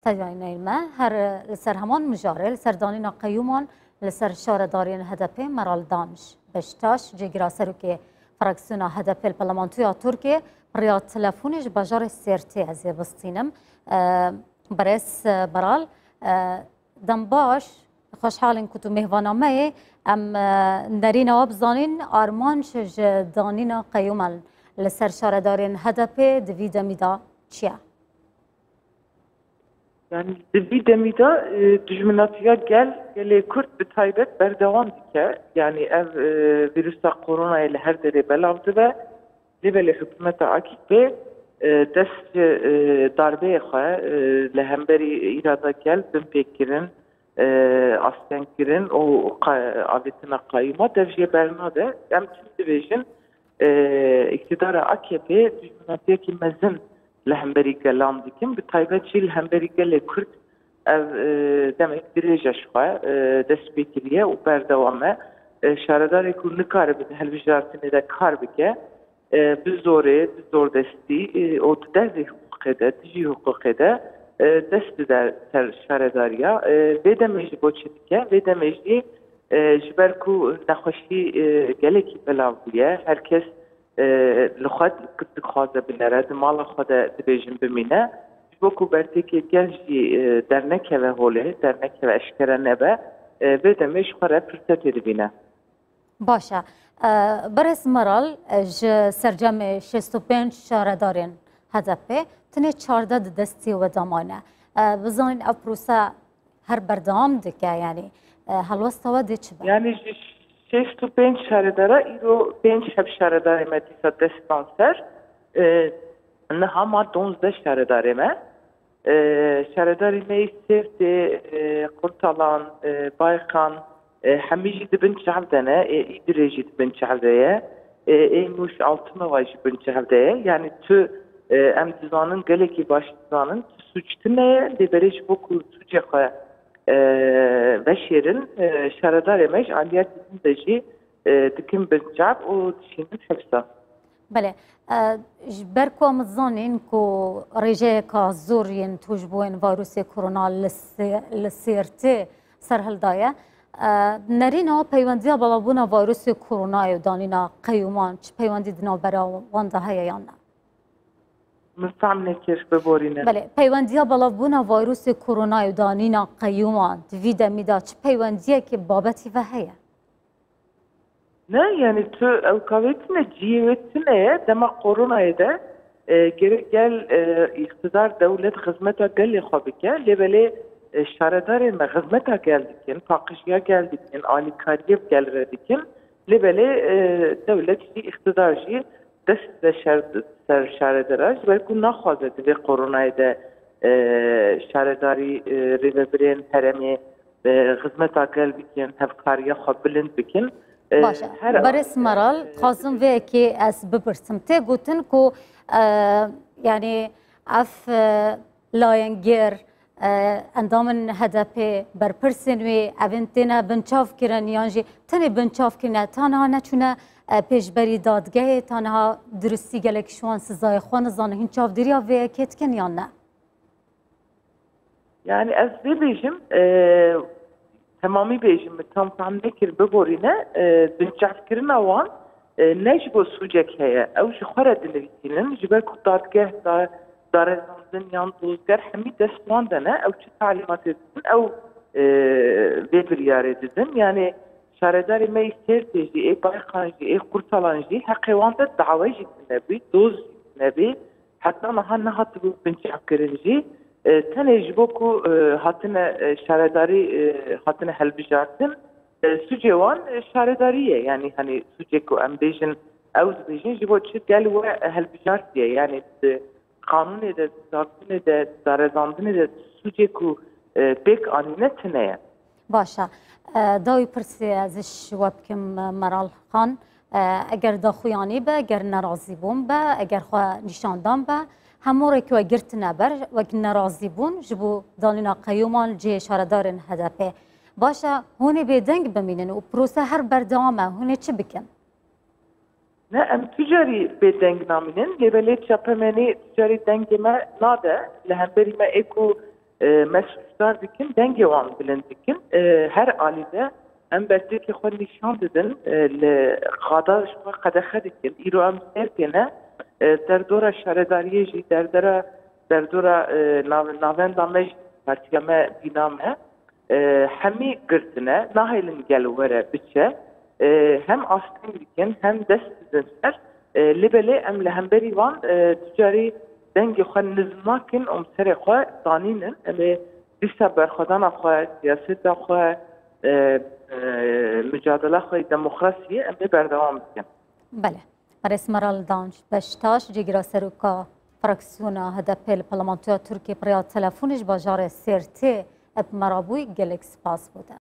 تجاین ما هر لسر همان مجاره لسر دانینا قیومان لسر شاردارین هدپی مرال دانش بشتاش جگرا سروکی فراکسیونا هدپی البرلمانتویا ترکیه ریا تلفونش بجار سیرتی از بستینم برس برال دنباش خوشحالین کتو مهوانامه ام نرین آب زانین آرمانش دانینا قیومان لسر شاردارین هدپی دوید میدا چیه؟ Yani demida düşmanatiya gel Kürt bir taybet berdevam dike yani ev virüsa korona ile her dere belavdı ve lebele hükümete akibe dest darbe xwe lehemberi irada gel bin pekirin askenkirin o avetina kayma devje bernade em tündivejin iktidara AKP düşmanatiya ki mezin لهمبری گلام دیکیم به تایبت چیل هنبری گل کرد ev demek direce şuha dest bekiriye u berdevame şaradar ku nikare bi helbijartine de kar bike biz zor desti o derzi hukukede tiji hukukede dest der şaradariya ve de mecli boçetike ve de mecli jiber ku naxoşi geleki belavdiye herkes لخواد كنت خواهد بنرد مال خود دبیجم بمینه بکو برتی که گنجی در نکه هوله در نکه اشکره نبه و دمش خوره فرصت بینه. باشه برس مرال سرجم 65 شاردارین هدفه تنه 14 دستی و دامانه بزنین افروسا هر بردام دکه یعنی هلوستا و دی چه yani 65 şaredara iro 5 hep şaredar metisa destanser ne hama 12 şaredar eme şaredar eme sevdi kurtalan baykan hemiji dibin çavdene idireci dibin çavdeye muş altına vajı dibin çavdeye yani tü em dizanın geleki baş dizanın suçtine liberej boku suçe veşerin şaradar emeş aliyat dizindeci dikim bincab o dişinin hepsa. بله برکو مزانین کو رجع کا زورین توجبوین ویروس کرونا لسیرته سرهل دایه نرینا پیوندی بالابونا ویروس کرونا و دانینا قیومان چه پیوندی دنا برا وانده هیا یا نه؟ مستعمل کش ببورینه. بله پیوندی بالابونا ویروس کرونا و دانینا قیومان دوید میدا چه پیوندیه که بابتی و هیا؟ نه yani tu evkavetine civetine dema koronaya da gerek gel iktidar devlet hizmete gel xabike lebele şaradar me hizmete geldikin fakışya geldikin ali kariyev gelredikin lebele devlet iktidarcı dest de şaradaraj ve ku naxwazet ve koronaya da şaradari revebren heremi hizmete geldikin hevkariye xabilind bikin باشه برس مرال خواستم و که از بپرسم ته گوتن کو یعنی اف لاینگر اندامن هدف برپرسن و اوینتنا بنچاف کرن یانجی تنی بنچاف کرن تنها نچونه پیشبری دادگاه تنها درستی گلک شوان سزای خوان زانه هین چاف دریا و کت کن یا نه yani ez bebejim tamamı bejim tam nekir beborine binçafkirin avan necbo sucek heye ev ji xwara dilivîtînin ji ber ku dadgeh darezandin yan dozger hemî destwan dene ew çi talimat didin ew vê biryarê didin yani şaredarê me sêrtê jî bayqan jî kurtalan jî heqê wan de dawe jî nebî doz nebî heta niha nehatibû binçafkirin jî tenê ji bo ku hatine şaredarî hatine helbijartin sucê wan şaredarî ye yani hani sucê ku em bêjin ew dibêjin ji bo çi gel we helbijartiye yani kanunê de zaktînê de darezandinê de sucê ku pêk anîne tune ye. باشه داوی پرسی ازش واب کم مرال خان اگر داخویانی به اگر نرازی بون به اگر خواه نشاندان به هموره که وگرت نبر وگ نرازی بون جبو دانینا قیومان جه شاردارن هدفه باشه هونه به دنگ بمینن و پروسه هر بردامه هونه چه بکن؟ نه ام تجاری به دنگ نامینن لیبلی چپمنی تجاری دنگ ما ناده لهمبری ما اکو mesutlar dikin, denge wan bilind dikin. Her alide em besteki xwe nîşan didin li xada ji xwe qedexe dikin. Îro em serkene derdora şaredariyê jî derdora navenda me jî partiya me bîna me hemî girtine nahêlin gel were biçe hem astîn dikin hem dest didin ser li belê em li hemberî wan ticarî dengê xwe nizm nakin û serê xwe danînin em ê dîsa berxwedana xwe siyaseta xwe mücadele xwe demokrasiyê em ê berdewam bikin. بله رئیس مرال دانش بشتاش جگیرا سروکا فراکسیونا هدف الپارلمانتویا ترکیه پریا تلفونش باجار سرتی اپ مرابوی گلکس پاس بوده